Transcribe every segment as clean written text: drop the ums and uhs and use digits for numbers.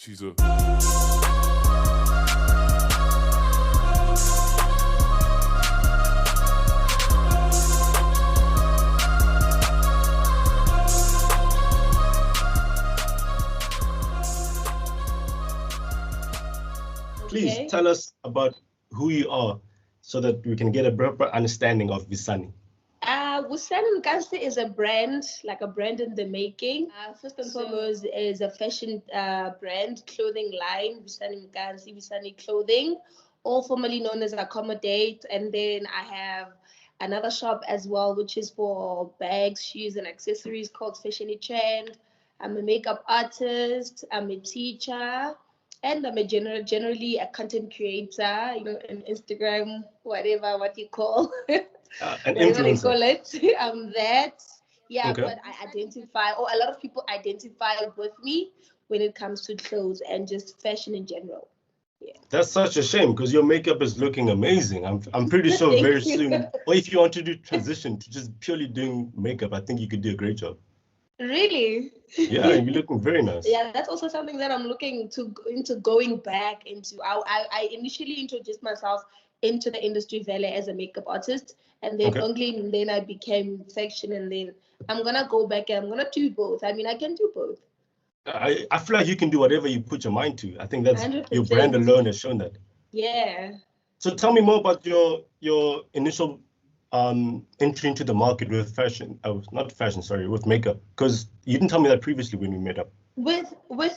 She's a... Please tell us about who you are so that we can get a proper understanding of Wisani. Wisani Mkansi is a brand, like a brand in the making. First and foremost is a fashion brand, clothing line, Wisani Mkansi, Wisani Clothing, all formerly known as Accommodate. And then I have another shop as well, which is for bags, shoes, and accessories called Fashion Trend. I'm a makeup artist, I'm a teacher, and I'm a generally a content creator, you know, on Instagram, whatever, what you call. An Whatever they influencer. call it. I'm that. Yeah, Okay. but I identify, or a lot of people identify with me when it comes to clothes and just fashion in general. Yeah. That's such a shame because your makeup is looking amazing. I'm pretty sure very soon, or if you want to do transition to just purely doing makeup, I think you could do a great job. Really? Yeah, you're looking very nice. Yeah, that's also something that I'm looking into going back into. I initially introduced myself into the industry valley as a makeup artist, and then only then I became fashion, and then I'm gonna go back and I'm gonna do both. I mean, I can do both. I feel like you can do whatever you put your mind to. I think that's 100%. your brand alone has shown that. Yeah. So tell me more about your initial entry into the market with fashion. Not fashion, sorry, with makeup. Because you didn't tell me that previously when we met up. With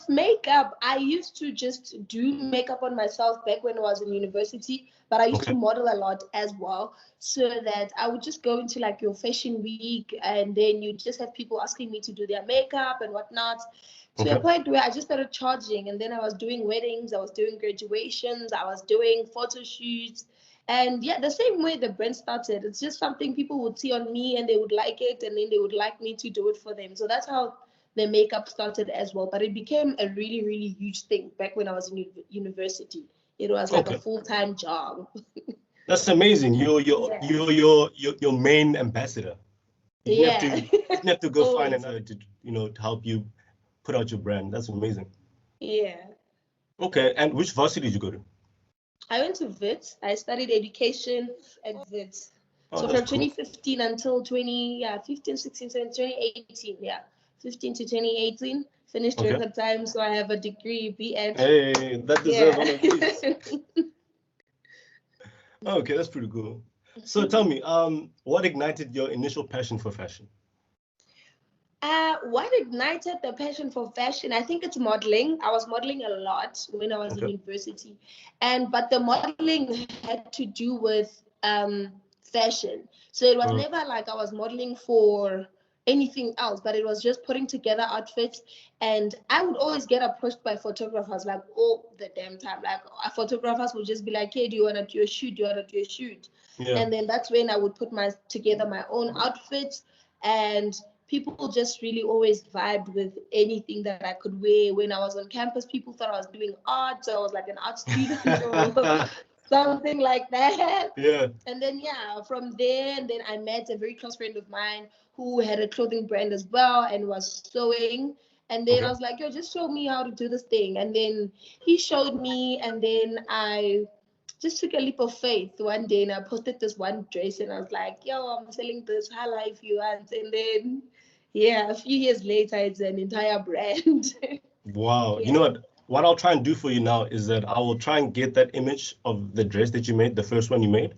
makeup, I used to just do makeup on myself back when I was in university, but I used to model a lot as well, so that I would just go into like your fashion week, and then you just have people asking me to do their makeup and whatnot, to a point where I just started charging, and then I was doing weddings, I was doing graduations, I was doing photo shoots. And yeah, the same way the brand started, it's just something people would see on me and they would like it, and then they would like me to do it for them. So that's how the makeup started as well, but it became a really, really huge thing back when I was in university. It was like a full-time job. That's amazing. You're your main ambassador. You didn't have to go find another to to help you put out your brand. That's amazing. Yeah. Okay, and which varsity did you go to? I went to VIT. I studied education at VIT. So from 2015 until 15, 16, 17, 2018, 15 to 2018, finished record time, so I have a degree, BEd. Hey, that deserves one of these. Okay, that's pretty cool. So tell me, what ignited your initial passion for fashion? What ignited the passion for fashion? I think it's modeling. I was modeling a lot when I was in university, but the modeling had to do with fashion. So it was never like I was modeling for anything else, but it was just putting together outfits. And I would always get approached by photographers like all the damn time. Like photographers would just be like, "Hey, do you want to do a shoot? Do you want to do a shoot?" Yeah. And then that's when I would put together my own outfits, and people just really always vibed with anything that I could wear. When I was on campus, people thought I was doing art, so I was like an art student or something like that. Yeah. And then from there, and then I met a very close friend of mine who had a clothing brand as well and was sewing. And then I was like, yo, just show me how to do this thing. And then he showed me, and then I just took a leap of faith one day, and I posted this one dress, and I was like, yo, I'm selling this, holla if you want. And then a few years later, it's an entire brand. Wow. You know what I'll try and do for you now is that I will try and get that image of the dress that you made, the first one you made,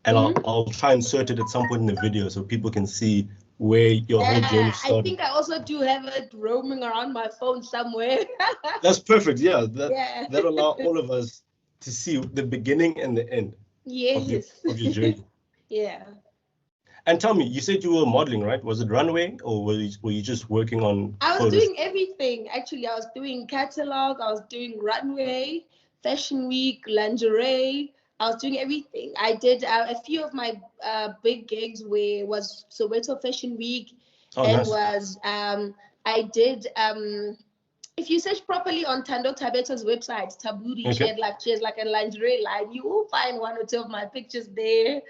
and I'll try and insert it at some point in the video so people can see where your whole journey started. I think I also do have it roaming around my phone somewhere. That's perfect. Yeah, that'll allow all of us to see the beginning and the end of your journey. Yeah. And tell me, you said you were modeling, right? Was it runway, or were you just working on I was doing everything. Actually, I was doing catalog, I was doing runway, fashion week, lingerie. I was doing everything. I did a few of my big gigs was Soweto Fashion Week, I did if you search properly on Tando Tabeto's website, Taburi, she has like a lingerie line. You will find one or two of my pictures there.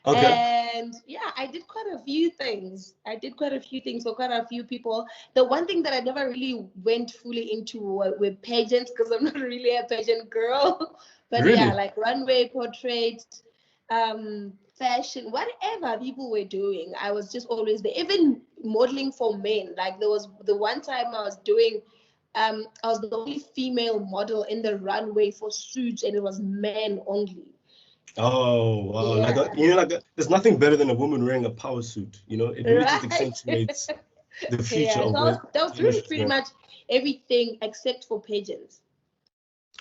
Okay. And yeah, I did quite a few things. I did quite a few things for quite a few people. The one thing that I never really went fully into were pageants, because I'm not really a pageant girl. But yeah, Really? like runway, portrait, fashion, whatever people were doing, I was just always there. Even modeling for men. Like there was the one time I was doing, I was the only female model in the runway for suits, and it was men only. Oh, wow. Yeah. There's nothing better than a woman wearing a power suit. It really just Right. accentuates the future Yeah. of So where that was the doing industry's pretty going. much everything except for pageants.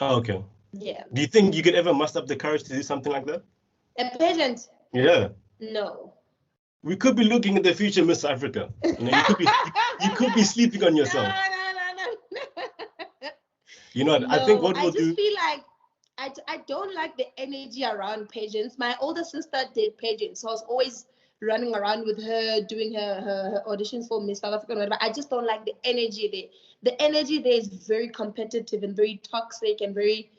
Oh, okay. Yeah. Do you think you could ever muster up the courage to do something like that? A pageant? Yeah. No. We could be looking at the future Miss Africa. You could be sleeping on yourself. No. I think No, what I we'll just do. feel like I don't like the energy around pageants. My older sister did pageants, so I was always running around with her, doing her auditions for Miss South Africa and whatever. I just don't like the energy there. The energy there is very competitive and very toxic and very.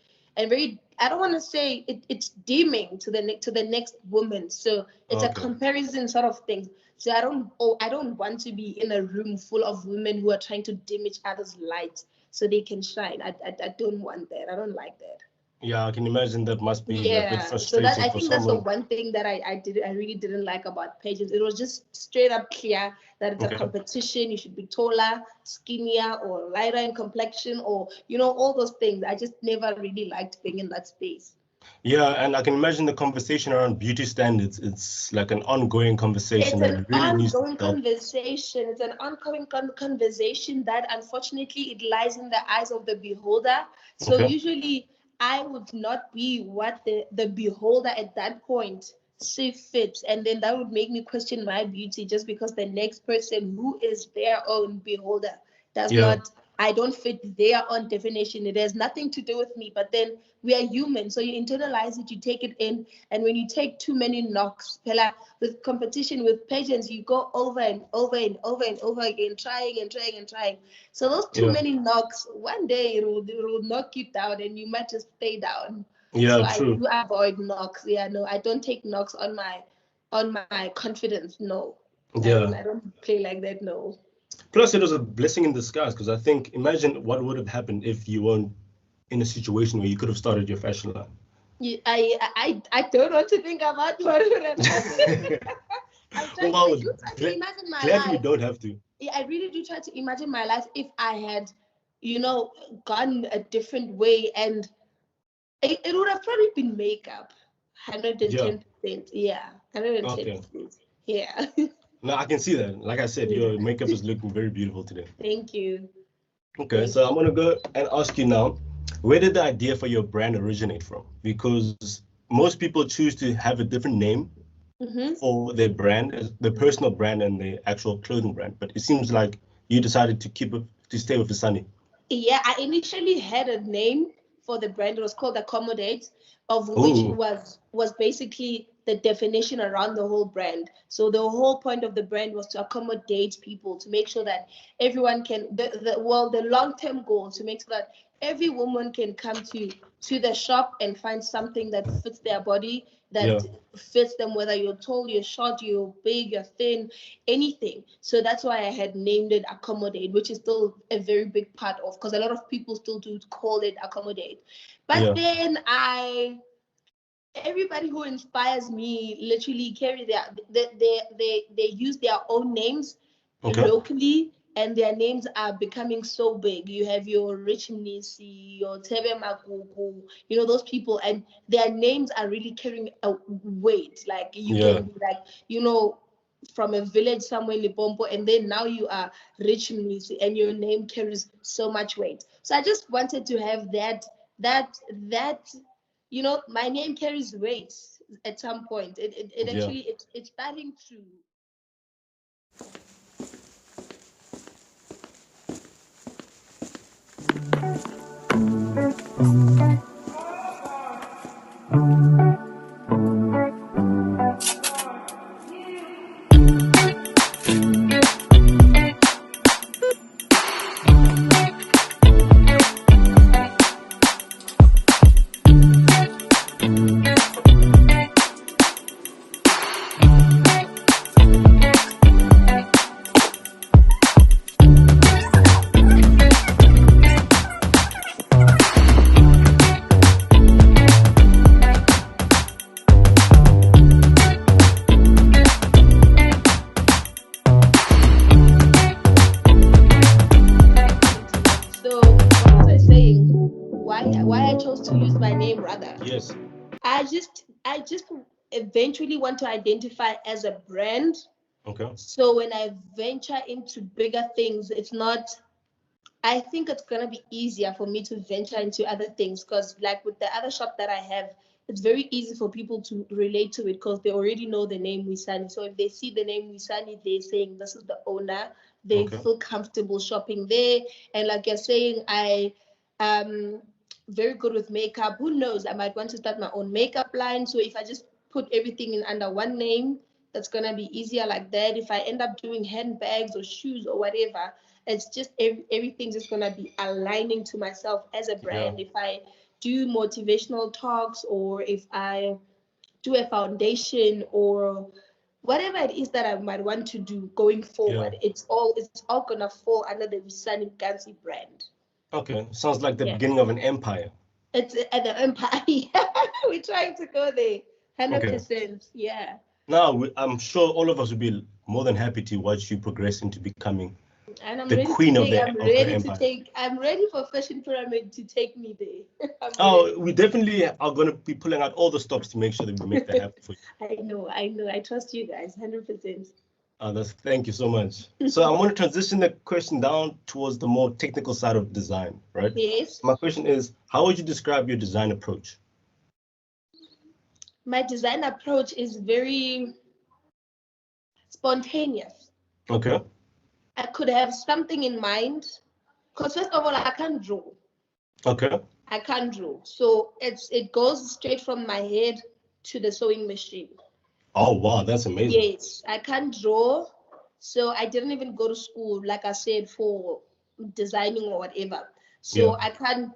I don't want to say it's dimming to the next woman. So it's a Okay. comparison sort of thing. So I don't want to be in a room full of women who are trying to dim each other's light so they can shine. I don't want that. I don't like that. Yeah, I can imagine that must be a bit Yeah, so that frustrating I for think that's the someone. one thing that I really didn't like about pageants. It was just straight up clear that it's a Okay. competition. You should be taller, skinnier, or lighter in complexion, or all those things. I just never really liked being in that space. Yeah, and I can imagine the conversation around beauty standards. It's like an ongoing conversation It's that an really needs to ongoing help. conversation. It's an ongoing conversation that unfortunately it lies in the eyes of the beholder. So Okay. usually I would not be what the beholder at that point see fit. And then that would make me question my beauty just because the next person who is their own beholder does Yeah. not, I don't fit their own definition. It has nothing to do with me. But then we are human. So you internalize it, you take it in. And when you take too many knocks, with competition with pageants, you go over and over and over and over again, trying and trying and trying. So those too Yeah. many knocks, one day it will knock you down and you might just stay down. So Yeah, I true. do avoid knocks. Yeah, no, I don't take knocks on my confidence. No. I don't Yeah. I don't play like that, no. Plus, it was a blessing in disguise because I think, imagine what would have happened if you weren't in a situation where you could have started your fashion line. I don't want to think about what would have happened. I Well, do try to imagine my glad we life. don't have to. Yeah, I really do try to imagine my life if I had, gone a different way, and it would have probably been makeup. Yeah. 110%. Yeah. Okay. 110%. Yeah. No, I can see that. Like I said, Yeah. your makeup is looking very beautiful today. Thank you. Okay, Thank so I'm gonna go and ask you now, where did the idea for your brand originate from? Because most people choose to have a different name you. Mm-hmm. for their brand, their personal brand and their actual clothing brand. But it seems like you decided to stay with Wisani. Yeah, I initially had a name for the brand. It was called Accommodate, of which Oh, was basically the definition around the whole brand. So the whole point of the brand was to accommodate people, to make sure that everyone can the long-term goal, to make sure that every woman can come to the shop and find something that fits their body, yeah, that fits them, whether you're tall, you're short, you're big, you're thin, anything. So that's why I had named it Accommodate, which is still a very big part of, because a lot of people still do call it Accommodate. But yeah, then everybody who inspires me literally carry they use their own names okay, locally, and their names are becoming so big. You have your Rich Mnisi, your Tebe Makuku, those people, and their names are really carrying a weight. Like you yeah, can be like, from a village somewhere in Limpopo, and then now you are Rich Mnisi, and your name carries so much weight. So I just wanted to have that my name carries weight at some point. It yeah. actually it's starting to. to use my name rather. Yes. I just eventually want to identify as a brand. Okay. So when I venture into bigger things, I think it's gonna be easier for me to venture into other things, because like with the other shop that I have, it's very easy for people to relate to it because they already know the name Wisani. So if they see the name Wisani, they're saying this is the owner. They feel comfortable shopping there. And like you're saying, I very good with makeup. Who knows? I might want to start my own makeup line. So if I just put everything in under one name, that's gonna be easier like that. If I end up doing handbags or shoes or whatever, it's just everything's just gonna be aligning to myself as a brand. If I do motivational talks, or if I do a foundation, or whatever it is that I might want to do going forward, it's all gonna fall under the Wisani Mkansi brand. Okay, sounds like the beginning of an empire. It's an empire. We're trying to go there. 100%. Yeah. Now, I'm sure all of us would be more than happy to watch you progress into becoming the queen of the empire. I'm ready for Fashion Pyramid to take me there. We definitely are going to be pulling out all the stops to make sure that we make that happen for you. I know. I trust you guys, 100%. Thank you so much. So I want to transition the question down towards the more technical side of design, right? Yes. My question is, how would you describe your design approach? My design approach is very spontaneous. Okay. I could have something in mind, because first of all, I can't draw. Okay. I can't draw. So it goes straight from my head to the sewing machine. Oh, wow, that's amazing. Yes, I can't draw. So I didn't even go to school, like I said, for designing or whatever. So I can't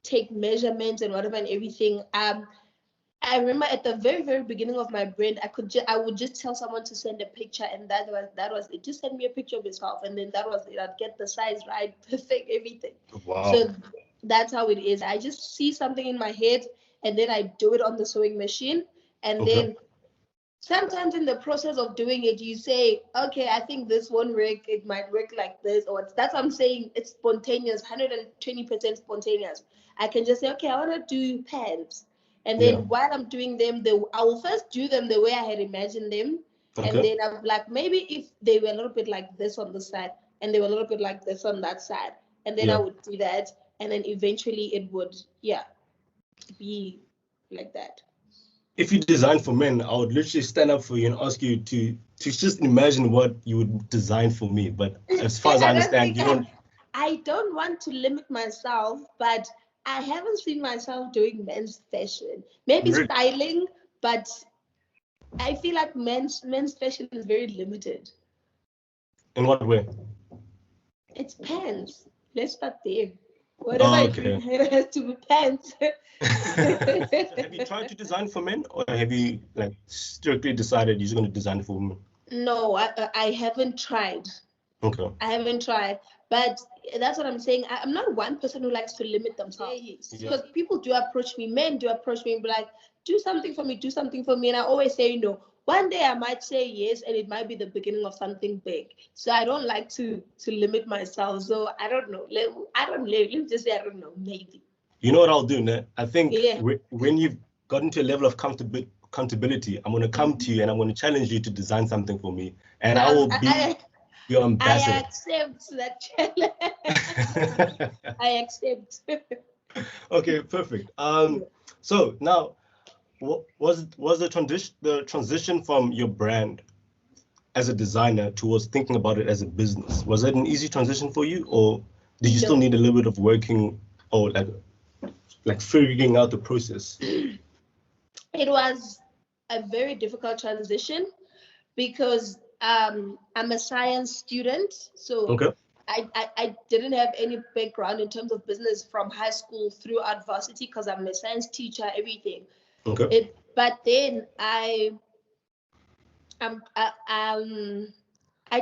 take measurements and whatever and everything. I remember at the very, very beginning of my brand, I would just tell someone to send a picture, and that was it. Just send me a picture of yourself, and then that was it. I'd get the size right, perfect, everything. Wow. So that's how it is. I just see something in my head, and then I do it on the sewing machine, and then sometimes in the process of doing it, you say, okay, I think this won't work. It might work like this, or that's what I'm saying. It's spontaneous, 120% spontaneous. I can just say, okay, I want to do pants. And then while I'm doing them, I will first do them the way I had imagined them. And then I'm like, maybe if they were a little bit like this on the side, and they were a little bit like this on that side, and then I would do that. And then eventually it would, be like that. If you design for men, I would literally stand up for you and ask you to just imagine what you would design for me. But as far as I understand, you don't. I don't want to limit myself, but I haven't seen myself doing men's fashion. Maybe styling, but I feel like men's fashion is very limited. In what way? It's pants. Let's start there. Whatever it has to be pants. Have you tried to design for men, or have you strictly decided you're going to design for women? No, I haven't tried. Okay. I haven't tried, but that's what I'm saying. I'm not one person who likes to limit themselves, because people do approach me, men do approach me and be like, do something for me, and I always say no. One day I might say yes, and it might be the beginning of something big. So I don't like to limit myself. So I don't know. Let's just say I don't know. Maybe. You know what I'll do, ne? I think when you've gotten to a level of accountability, I'm going to come to you and I'm going to challenge you to design something for me, and I will be your ambassador. I accept that challenge. I accept. Okay, perfect. So now, was the transition from your brand as a designer towards thinking about it as a business, was it an easy transition for you, or did you still need a little bit of working, or like figuring out the process? It was a very difficult transition, because I'm a science student, so I didn't have any background in terms of business from high school throughout varsity, because I'm a science teacher, everything. But then I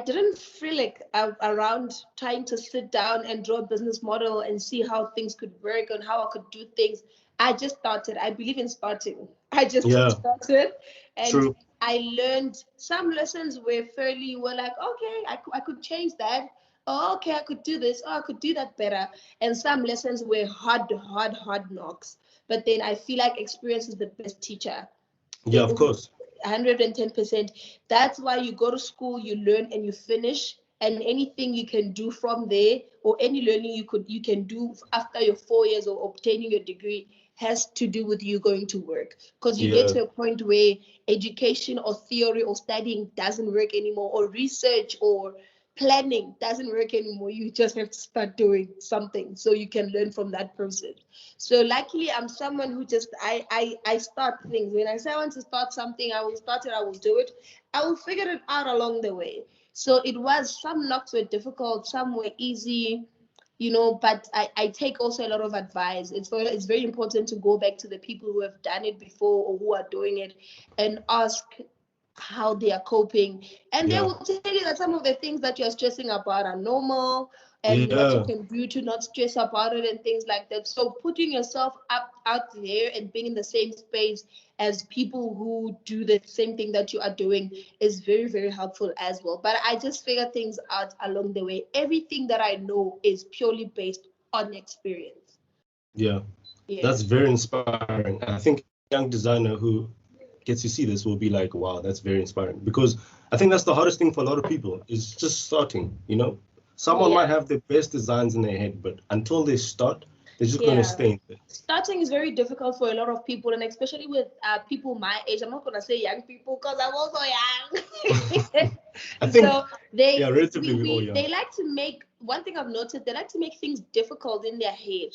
didn't feel like around trying to sit down and draw a business model and see how things could work and how I could do things. I just started. I believe in starting. I just started, and I learned some lessons were like, okay, I could change that. oh, okay, I could do this. Oh, I could do that better. And some lessons were hard knocks. But then I feel like experience is the best teacher. Yeah, of course. 110%. That's why you go to school, you learn, and you finish. And anything you can do from there, or any learning you can do after your 4 years of obtaining your degree, has to do with you going to work. Because you get Yeah. to a point where education or theory or studying doesn't work anymore, or research or planning doesn't work anymore. You just have to start doing something so you can learn from that process. So luckily, I'm someone who just I start things. When I say I want to start something, I will start it. I will do it. I will figure it out along the way. So it was, some knocks were difficult, some were easy, but I take also a lot of advice. It's very important to go back to the people who have done it before or who are doing it and ask how they are coping. And they Yeah. will tell you that some of the things that you're stressing about are normal and what you Yeah. can do to not stress about it and things like that. So putting yourself up out there and being in the same space as people who do the same thing that you are doing is very, very helpful as well. But I just figure things out along the way. Everything that I know is purely based on experience. Yeah. Yeah. That's very inspiring. I think any young designer who gets to see this will be like, wow, that's very inspiring. Because I think that's the hardest thing for a lot of people is just starting. Someone might have the best designs in their head, but until they start, they're just going to Yeah. stay in there. Starting is very difficult for a lot of people, and especially with people my age. I'm not gonna say young people because I'm also young. I think, So yeah, relatively we're all young. they like to make, one thing I've noticed, they like to make things difficult in their head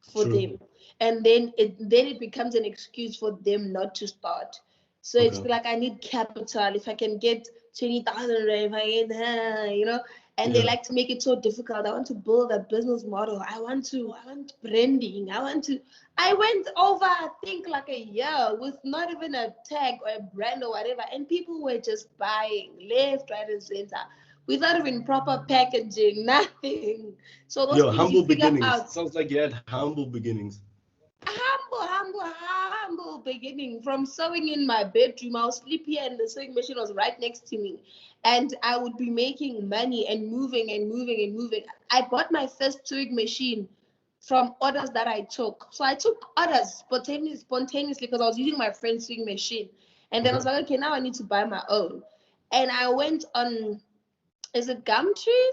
for True. them, and then it becomes an excuse for them not to start. So it's Okay. like, I need capital. If I can get 20,000, if I get, and they Yeah. like to make it so difficult. I want to build a business model. I want branding. I went over, I think, like a year with not even a tag or a brand or whatever, and people were just buying left, right, and center without even proper packaging, nothing. So those Yo, things you humble figure beginnings. out. Sounds like you had humble beginnings. Humble beginning. From sewing in my bedroom, I was sleep here and the sewing machine was right next to me, and I would be making money and moving and moving and moving. I bought my first sewing machine from orders that I took. So I took orders spontaneously because I was using my friend's sewing machine, and then I was like, okay, now I need to buy my own. And I went on, is it Gumtree?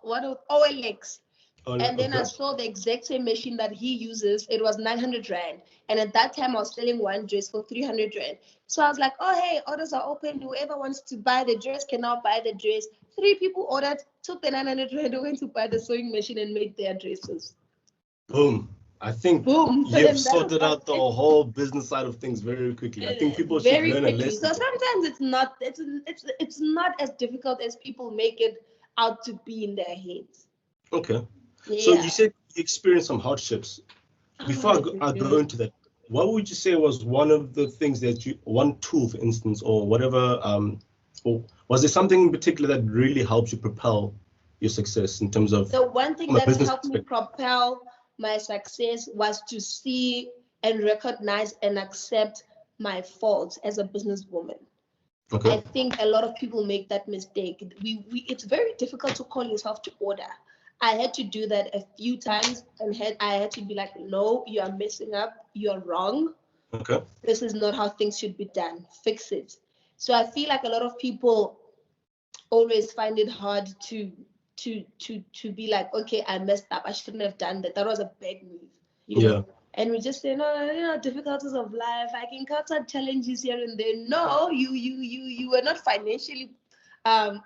What? OLX. Oh, And then I okay. saw the exact same machine that he uses. It was 900 Rand. And at that time, I was selling one dress for 300 Rand. So I was like, oh, hey, orders are open. Whoever wants to buy the dress can now buy the dress. 3 people ordered, took the 900 Rand, went to buy the sewing machine and made their dresses. Boom. I think Boom. you've And that was sorted like out the it. whole business side of things very quickly. I think people should Very learn a quickly. So lesson. sometimes it's not as difficult as people make it out to be in their heads. Okay. So you Yeah. said you experienced some hardships. Oh, Before I go into that, what would you say was one of the things one tool, for instance, or whatever, or was there something in particular that really helps you propel your success in terms of, The one thing from a that business helped me perspective? propel my success was to see and recognize and accept my faults as a businesswoman. I Okay. think a lot of people make that mistake. It's very difficult to call yourself to order. I had to do that a few times, and I had to be like, no, you are messing up, you're wrong. Okay. This is not how things should be done. Fix it. So I feel like a lot of people always find it hard to be like, okay, I messed up. I shouldn't have done that. That was a bad move, you Yeah. know. And we just say, no, difficulties of life. I can encounter challenges here and there. No, you were not financially um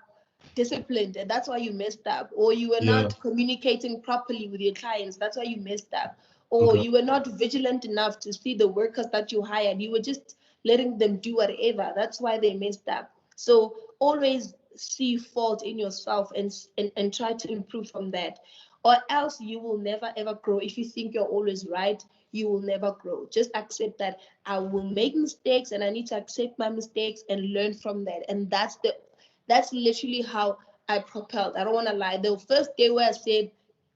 disciplined, and that's why you messed up. Or you were Yeah. not communicating properly with your clients. That's why you messed up. Or Okay. you were not vigilant enough to see the workers that you hired. You were just letting them do whatever. That's why they messed up. So always see fault in yourself and try to improve from that, or else you will never ever grow. If you think you're always right, you will never grow. Just accept that I will make mistakes and I need to accept my mistakes and learn from that. And that's literally how I propelled. I don't want to lie. The first day where I said,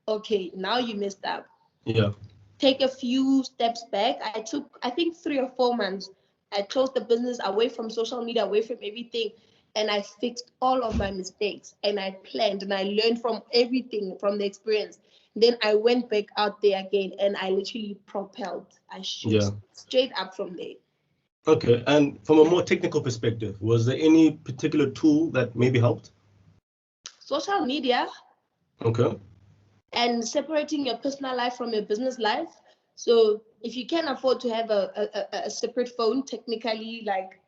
okay, now you messed up, Yeah. take a few steps back. I took, I think, 3 or 4 months. I closed the business away from social media, away from everything. and I fixed all of my mistakes, and I planned and I learned from everything from the experience. Then I went back out there again and I literally propelled. I shoot straight up from there. Okay, and from a more technical perspective, was there any particular tool that maybe helped? Social media. Okay. And separating your personal life from your business life. So if you can afford to have a separate phone, technically like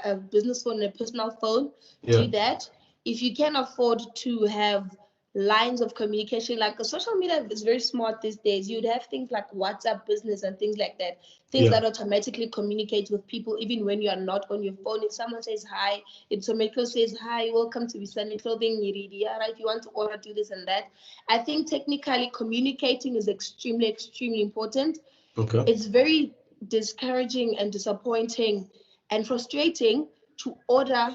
a business phone and a personal phone, do that. If you can afford to have lines of communication, like a social media is very smart these days. You'd have things like WhatsApp business and things like that, things that automatically communicate with people even when you are not on your phone. If someone says hi, it automatically says hi, welcome to Wisani Clothing, Iridia, right? If you want to order, do this and that. I think technically communicating is extremely important. Okay. It's very discouraging and disappointing and frustrating to order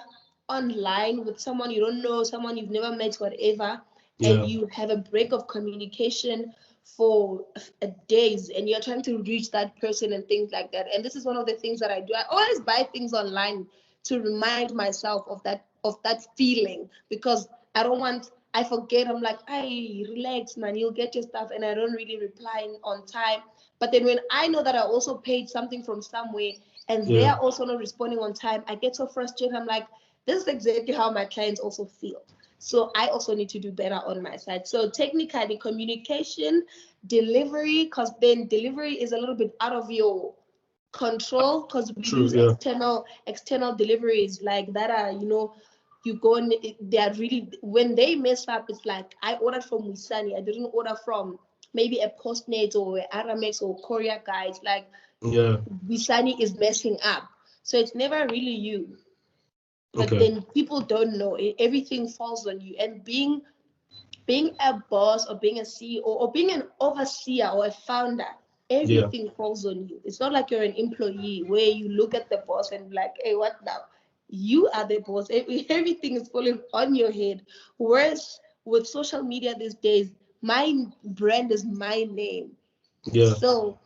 online with someone you don't know, someone you've never met, whatever, and you have a break of communication for days and you're trying to reach that person and things like that. And this is one of the things that I do. I always buy things online to remind myself of that feeling, because I forget. I'm like, hey, relax, man, you'll get your stuff, and I don't really reply on time. But then when I know that I also paid something from somewhere and they are also not responding on time, I get so frustrated. I'm like, this is exactly how my clients also feel. So I also need to do better on my side. So technically communication, delivery, because then delivery is a little bit out of your control, because we use external deliveries like that are, you go and they are really, when they mess up, it's like, I ordered from Wisani, I didn't order from maybe a Postmates or Aramex or Korea guys. Like Wisani is messing up. So it's never really you. But then people don't know it. Everything falls on you. And being a boss or being a CEO or being an overseer or a founder, everything falls on you. It's not like you're an employee where you look at the boss and be like, hey, what now? You are the boss. Everything is falling on your head. Whereas with social media these days, my brand is my name. So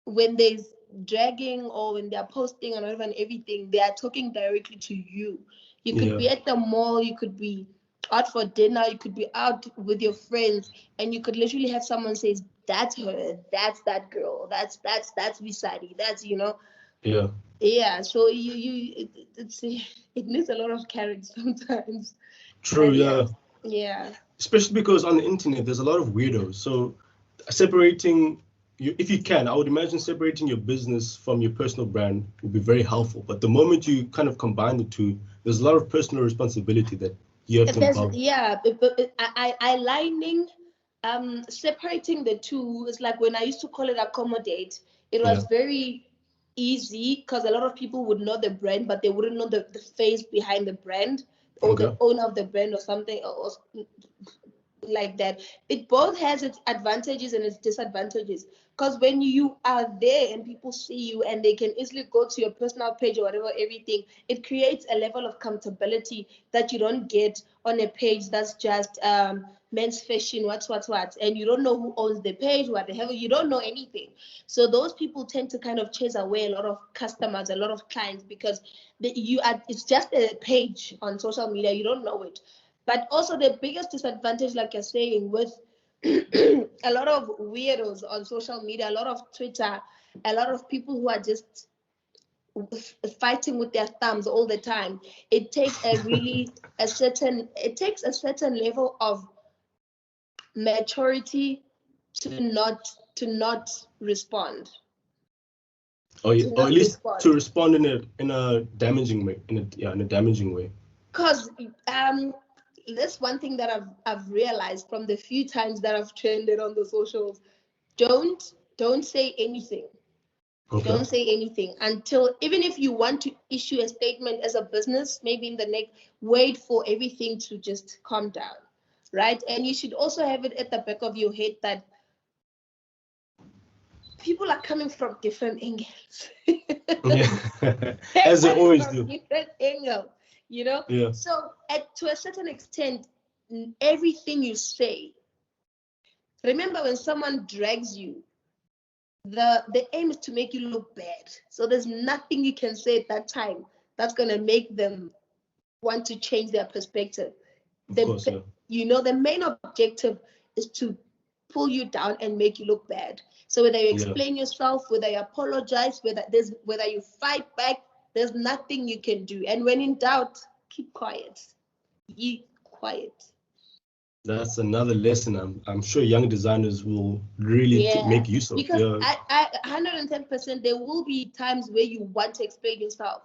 when there's dragging or when they're posting and everything, they are talking directly to you. You could be at the mall, you could be out for dinner, you could be out with your friends, and you could literally have someone say, that's her, that's that girl, that's Wisani, that's so it needs a lot of courage sometimes. True. Yeah, especially because on the internet there's a lot of weirdos. So separating you, if you can, I would imagine separating your business from your personal brand would be very helpful. But the moment you kind of combine the two, there's a lot of personal responsibility that you have to involve. aligning, separating the two is like when I used to call it accommodate. It was very easy because a lot of people would know the brand, but they wouldn't know the face behind the brand or the owner of the brand or something or like that. It both has its advantages and its disadvantages, because when you are there and people see you and they can easily go to your personal page or whatever, everything, it creates a level of comfortability that you don't get on a page that's just men's fashion, what, and you don't know who owns the page, what the hell, you don't know anything. So those people tend to kind of chase away a lot of customers, a lot of clients, because it's just a page on social media, you don't know it. But also the biggest disadvantage, like you're saying, with a lot of weirdos on social media, a lot of Twitter, a lot of people who are just fighting with their thumbs all the time, it takes a certain level of maturity to not respond. Or at least to respond in a damaging way, in a damaging way. Because that's one thing that I've realized from the few times that I've trended on the socials. Don't say anything. Don't say anything until, even if you want to issue a statement as a business, maybe in the next, wait for everything to just calm down, right? And you should also have it at the back of your head that people are coming from different angles. As they always do. Different angle, So to a certain extent, everything you say, remember when someone drags you, the aim is to make you look bad. So there's nothing you can say at that time that's gonna make them want to change their perspective. Of course, yeah. You know, the main objective is to pull you down and make you look bad. So whether you explain yourself, whether you apologize, whether you fight back, there's nothing you can do. And when in doubt, keep quiet. Be quiet. That's another lesson I'm sure young designers will really make use of. Because I 110%, there will be times where you want to explain yourself.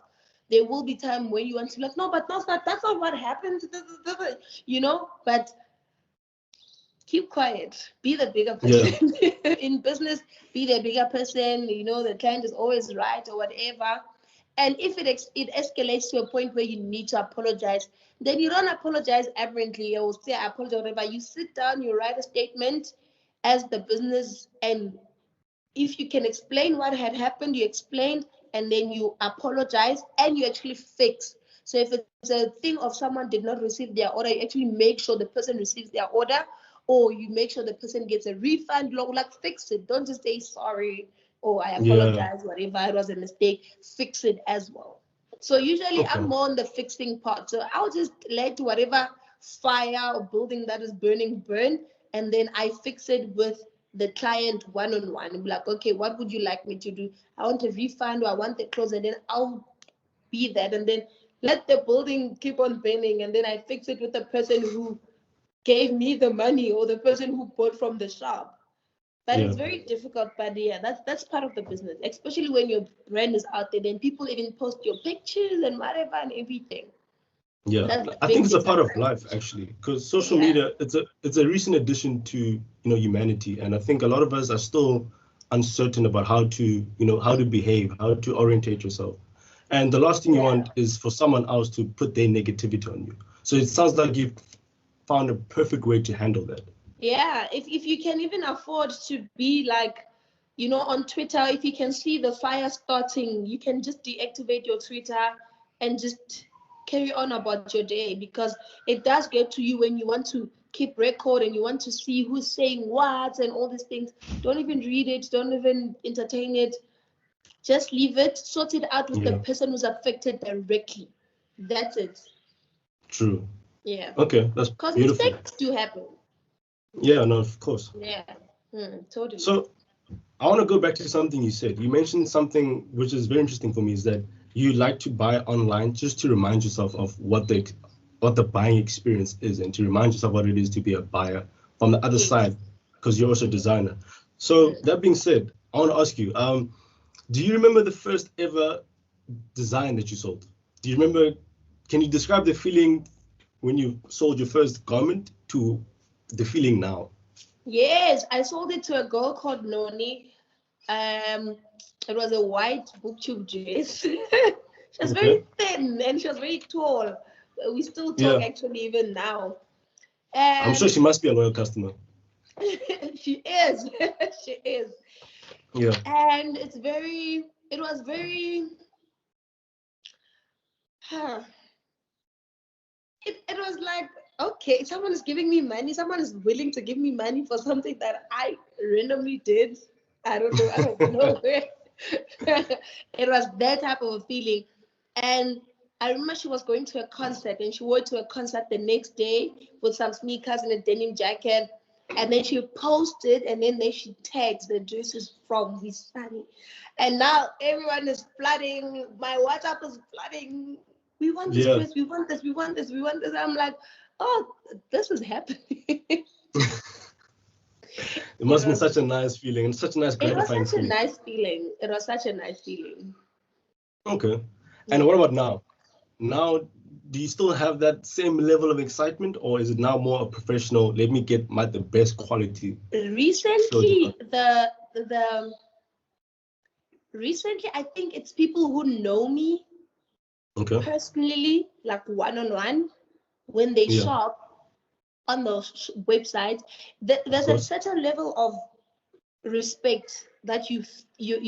There will be time when you want to be like, no, but that's not what happened. You know, but keep quiet. Be the bigger person. In business, be the bigger person. You know, the client is always right or whatever. And if it escalates to a point where you need to apologize, then you don't apologize aberrantly or say I apologize, whatever. You sit down, you write a statement as the business, and if you can explain what had happened, you explained, and then you apologize and you actually fix. So if it's a thing of someone did not receive their order, you actually make sure the person receives their order, or you make sure the person gets a refund, like fix it. Don't just say sorry or I apologize, whatever, it was a mistake. Fix it as well. So usually I'm more on the fixing part. So I'll just let whatever fire or building that is burning burn, and then I fix it with the client one-on-one and be like, okay, what would you like me to do? I want a refund or I want the clothes, and then I'll be that, and then let the building keep on burning, and then I fix it with the person who gave me the money or the person who bought from the shop. But it's very difficult, but yeah, that's part of the business, especially when your brand is out there, then people even post your pictures and whatever and everything. Yeah, I think it's a part of life actually, because social media, it's a recent addition to humanity, and I think a lot of us are still uncertain about how to behave, how to orientate yourself, and the last thing you want is for someone else to put their negativity on you. So it sounds like you've found a perfect way to handle that. Yeah, if you can even afford to be like, on Twitter, if you can see the fire starting, you can just deactivate your Twitter and just carry on about your day, because it does get to you when you want to keep record and you want to see who's saying what and all these things. Don't even read it, don't even entertain it. Just leave it, sort it out with the person who's affected directly. That's it. True. Yeah. Okay, that's beautiful. Because mistakes do happen. Yeah, no, of course. Yeah, totally. So I want to go back to something you said. You mentioned something which is very interesting for me, is that you like to buy online just to remind yourself of what the buying experience is, and to remind yourself what it is to be a buyer from the other side, because you're also a designer. So that being said, I want to ask you, do you remember the first ever design that you sold? Do you remember, can you describe the feeling when you sold your first garment to the feeling now? Yes, I sold it to a girl called Noni. It was a white booktube dress. She was very thin and she was very tall. We still talk actually even now. And I'm sure she must be a loyal customer. She is. She is. Yeah. And it was very it was like, okay, someone is giving me money, someone is willing to give me money for something that I randomly did. I don't know where. It was that type of a feeling. And I remember she was going to a concert, and she went to a concert the next day with some sneakers and a denim jacket. And then she posted, and then she tags the dresses from Wisani. And now everyone is flooding. My WhatsApp is flooding. We want this dress, we want this, we want this, we want this. I'm like, oh, this is happening. It must have been such a nice feeling and such a nice gratifying feeling. It was such a nice feeling. Okay. And what about now? Now, do you still have that same level of excitement, or is it now more a professional, let me get the best quality? Recently, recently, I think it's people who know me personally, like one-on-one, when they shop on those websites, there's a certain level of respect that you feel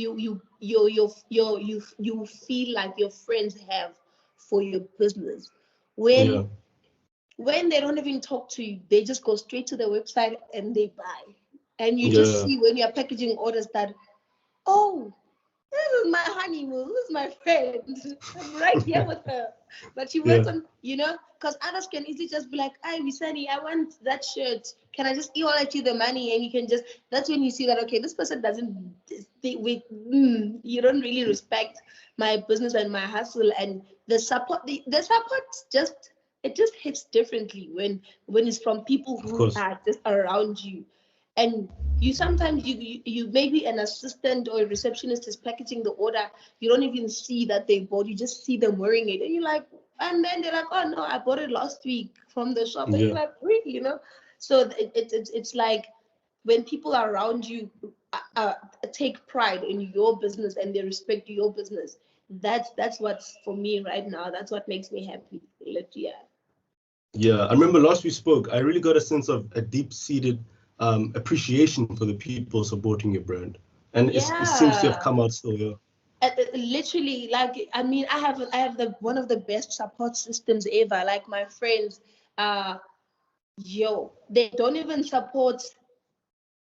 like your friends have for your business. When they don't even talk to you, they just go straight to the website and they buy. And you just see when you're packaging orders that, oh, this is my honeymoon. This is my friend. I'm right here with her. But she works on, because others can easily just be like, "Hey, Wisani, I want that shirt. Can I just email you the money?" And you can just, that's when you see that, okay, this person doesn't, you don't really respect my business and my hustle. And the support, the support it just hits differently when it's from people who are just around you. And you sometimes you maybe an assistant or a receptionist is packaging the order, you don't even see that they bought, you just see them wearing it, and you're like, and then they're like, "Oh no, I bought it last week from the shop." And you're like, really, so it's like when people around you take pride in your business and they respect your business, that's what's for me right now, that's what makes me happy. Yeah, I remember last we spoke, I really got a sense of a deep-seated appreciation for the people supporting your brand, and it seems to have come out still. Literally, like, I mean, I have the one of the best support systems ever. Like, my friends, they don't even support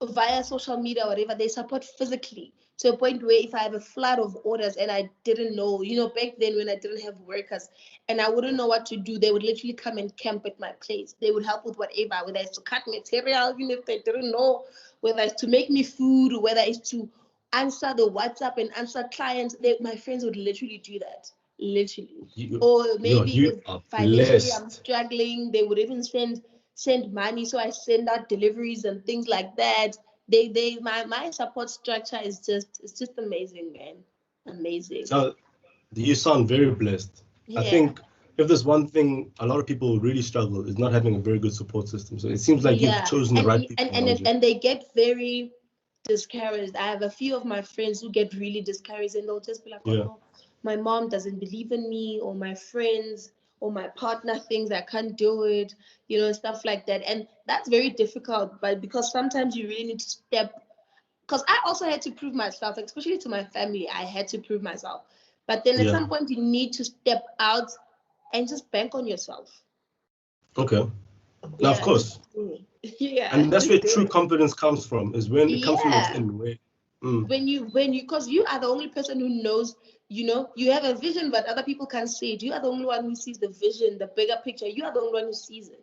via social media or whatever, they support physically, to a point where if I have a flood of orders and I didn't know, back then when I didn't have workers and I wouldn't know what to do, they would literally come and camp at my place. They would help with whatever, whether it's to cut material, even if they didn't know, whether it's to make me food, whether it's to answer the WhatsApp and answer clients. My friends would literally do that, literally. Or maybe if financially I'm struggling, they would even send money, so I send out deliveries and things like that. My support structure is just amazing, man. Amazing. So you sound very blessed. I think if there's one thing a lot of people really struggle is not having a very good support system. So it seems like you've chosen the right people. And they get very discouraged. I have a few of my friends who get really discouraged, and they'll just be like, "Oh no, my mom doesn't believe in me, or my friends or my partner thinks I can't do it," stuff like that. And that's very difficult, but because sometimes you really need to because I also had to prove myself, especially to my family. I had to prove myself. But then at some point you need to step out and just bank on yourself. Okay. Now, of course. And that's where true confidence comes from, is when it comes from within. When you, because you are the only person who knows, you have a vision, but other people can't see it. You are the only one who sees the vision, the bigger picture. You are the only one who sees it.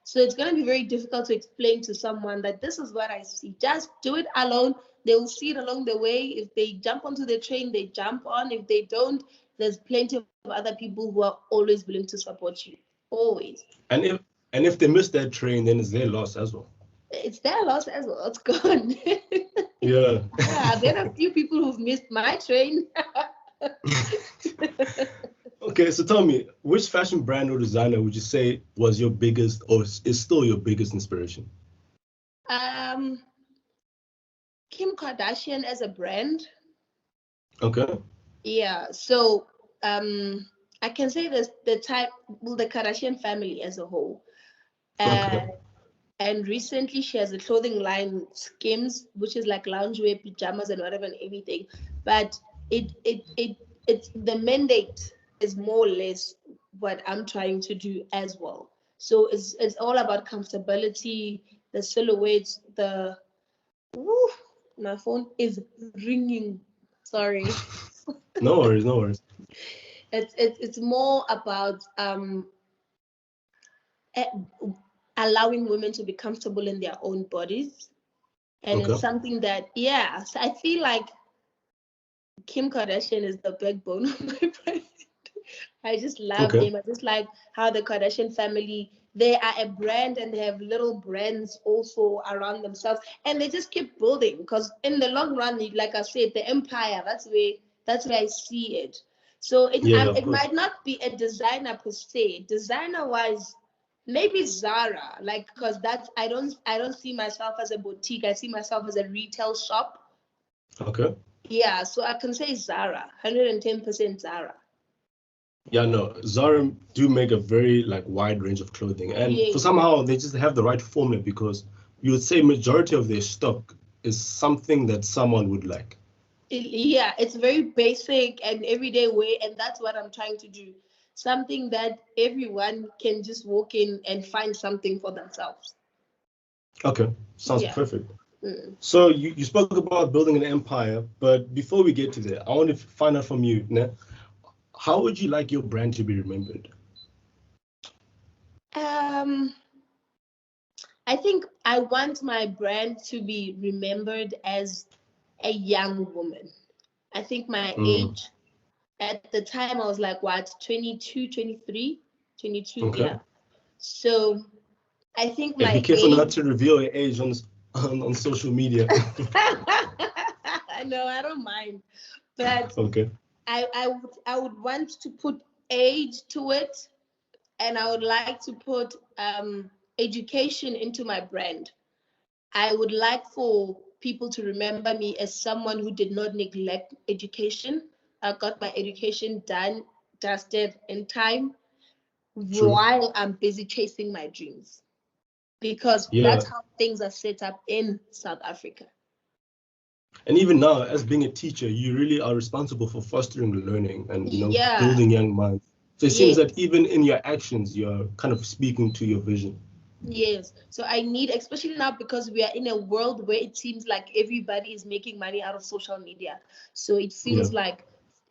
So it's going to be very difficult to explain to someone that this is what I see. Just do it alone. They will see it along the way. If they jump onto the train, they jump on. If they don't, there's plenty of other people who are always willing to support you. Always. And if they miss that train, then it's their loss as well. It's their loss as well. It's gone. Yeah, there are a few people who've missed my train. Okay, so tell me, which fashion brand or designer would you say was your biggest, or is still your biggest inspiration? Kim Kardashian as a brand. Okay. Yeah, so I can say this, the Kardashian family as a whole. And recently she has a clothing line, Skims, which is like loungewear, pajamas, and whatever and everything. But it's the mandate is more or less what I'm trying to do as well. So it's all about comfortability, the silhouettes, my phone is ringing. Sorry. No worries. It's more about allowing women to be comfortable in their own bodies. And it's something that, so I feel like Kim Kardashian is the backbone of my brand. I just love them. I just like how the Kardashian family, they are a brand and they have little brands also around themselves. And they just keep building, because in the long run, like I said, the empire, that's where I see it. So it might not be a designer per se. Designer-wise, maybe Zara, because I don't see myself as a boutique. I see myself as a retail shop. Okay. Yeah, so I can say Zara, 110% Zara. Yeah, no, Zara do make a very wide range of clothing, and for somehow they just have the right formula, because you would say majority of their stock is something that someone would like. It's very basic and everyday way, and that's what I'm trying to do. Something that everyone can just walk in and find something for themselves. Okay, sounds perfect. So you spoke about building an empire, but before we get to there, I want to find out from you, Né, how would you like your brand to be remembered? I think I want my brand to be remembered as a young woman. I think my age at the time I was like, what, 22, 23, 22, Okay. yeah. So I think Yeah, my be careful age... not to reveal your age on social media. No, I don't mind. But okay. I would want to put age to it, and I would like to put education into my brand. I would like for people to remember me as someone who did not neglect education. I got my education done, dusted in time, True. while I'm busy chasing my dreams. Because Yeah. that's how things are set up in South Africa. And even now, as being a teacher, you really are responsible for fostering learning and Yeah. building young minds. So it seems Yes. that even in your actions, you're kind of speaking to your vision. Yes. So I need, especially now because we are in a world where it seems like everybody is making money out of social media. So it feels like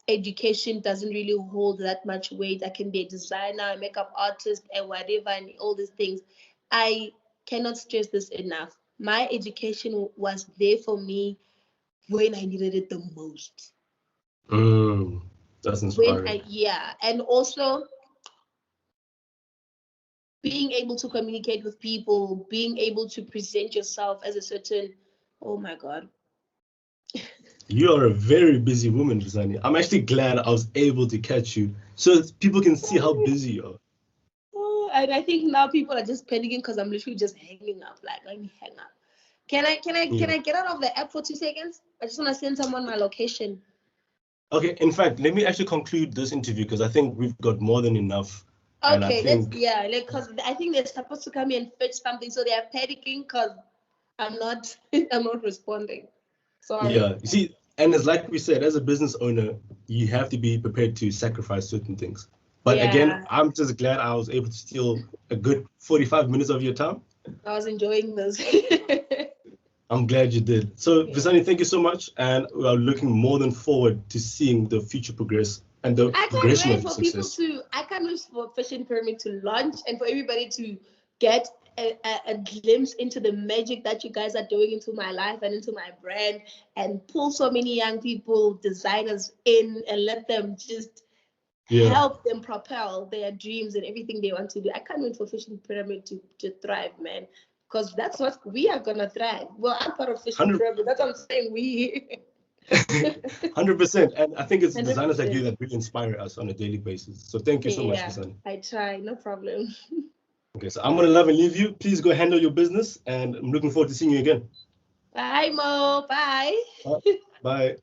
education doesn't really hold that much weight. I can be a designer, a makeup artist, and whatever, and all these things. I cannot stress this enough. My education was there for me when I needed it the most. That's inspiring. And also being able to communicate with people, being able to present yourself as a certain, oh my God. You are a very busy woman, Wisani. I'm actually glad I was able to catch you so people can see how busy you are. Oh, and I think now people are just panicking because I'm literally just hanging up. Like, let me hang up. Can I get out of the app for 2 seconds? I just want to send someone my location. Okay, in fact, let me actually conclude this interview because I think we've got more than enough. Okay, because I think they're supposed to come here and fetch something, so they are panicking because I'm not responding. Sorry. Yeah, you see, and it's like we said, as a business owner, you have to be prepared to sacrifice certain things. But again, I'm just glad I was able to steal a good 45 minutes of your time. I was enjoying this. I'm glad you did. So, Wisani, thank you so much. And we are looking more than forward to seeing the future progress and the progression of success. I can't wait for Fashion Pyramid to launch and for everybody to get a glimpse into the magic that you guys are doing into my life and into my brand, and pull so many young people, designers in, and let them just help them propel their dreams and everything they want to do. I can't wait for Fashion Pyramid to thrive, man. Because that's what we are gonna thrive. Well, I'm part of Fashion Pyramid. That's what I'm saying. We 100%. And I think it's 100%. Designers like you that really inspire us on a daily basis. So thank you so much, Wisani. I try, no problem. Okay, so I'm gonna love and leave you. Please go handle your business, and I'm looking forward to seeing you again. Bye, Mo. Bye. Bye.